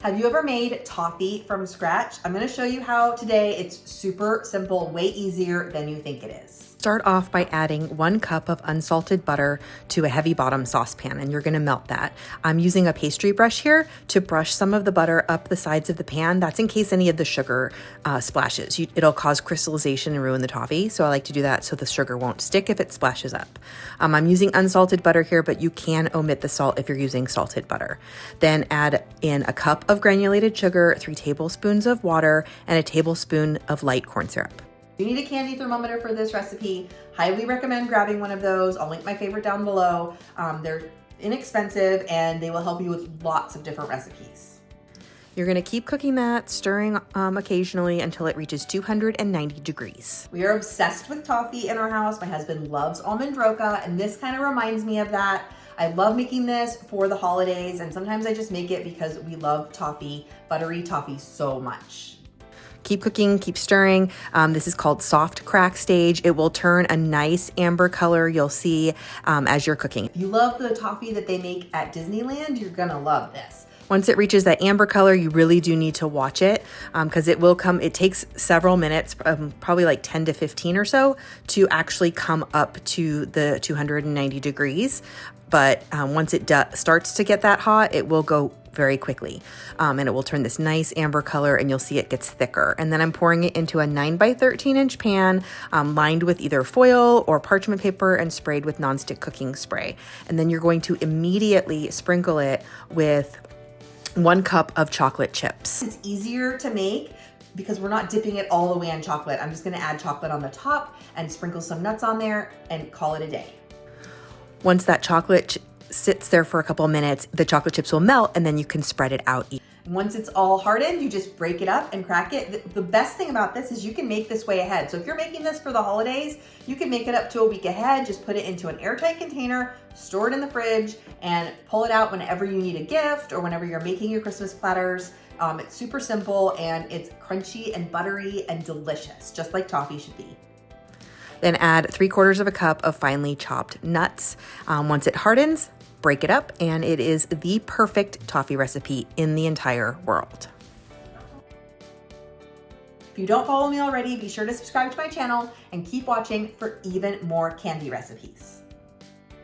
Have you ever made toffee from scratch? I'm gonna show you how today. It's super simple, way easier than you think it is. Start off by adding 1 cup of unsalted butter to a heavy bottom saucepan, and you're gonna melt that. I'm using a pastry brush here to brush some of the butter up the sides of the pan. That's in case any of the sugar splashes. It'll cause crystallization and ruin the toffee, so I like to do that so the sugar won't stick if it splashes up. I'm using unsalted butter here, but you can omit the salt if you're using salted butter. Then add in a cup of granulated sugar, 3 tablespoons of water, and a tablespoon of light corn syrup. You need a candy thermometer for this recipe. Highly recommend grabbing one of those. I'll link my favorite down below. They're inexpensive and they will help you with lots of different recipes. You're gonna keep cooking that, stirring occasionally until it reaches 290 degrees. We are obsessed with toffee in our house. My husband loves almond roca, and this kind of reminds me of that. I love making this for the holidays, and sometimes I just make it because we love toffee, buttery toffee so much. Keep cooking, keep stirring. This is called soft crack stage. It will turn a nice amber color, you'll see as you're cooking. If you love the toffee that they make at Disneyland, you're gonna love this. Once it reaches that amber color, you really do need to watch it because it takes several minutes, probably like 10 to 15 or so, to actually come up to the 290 degrees. But once it starts to get that hot, it will go very quickly and it will turn this nice amber color, and you'll see it gets thicker. And then I'm pouring it into a 9 by 13 inch pan lined with either foil or parchment paper and sprayed with nonstick cooking spray. And then you're going to immediately sprinkle it with 1 cup of chocolate chips. It's easier to make because we're not dipping it all the way in chocolate. I'm just gonna add chocolate on the top and sprinkle some nuts on there and call it a day. Once that chocolate sits there for a couple of minutes, the chocolate chips will melt, and then you can spread it out. Once it's all hardened, you just break it up and crack it. The best thing about this is you can make this way ahead. So if you're making this for the holidays, you can make it up to a week ahead. Just put it into an airtight container, store it in the fridge, and pull it out whenever you need a gift or whenever you're making your Christmas platters. It's super simple, and it's crunchy and buttery and delicious, just like toffee should be. Then add 3/4 of a cup of finely chopped nuts. Once it hardens, break it up, and it is the perfect toffee recipe in the entire world. If you don't follow me already, be sure to subscribe to my channel and keep watching for even more candy recipes.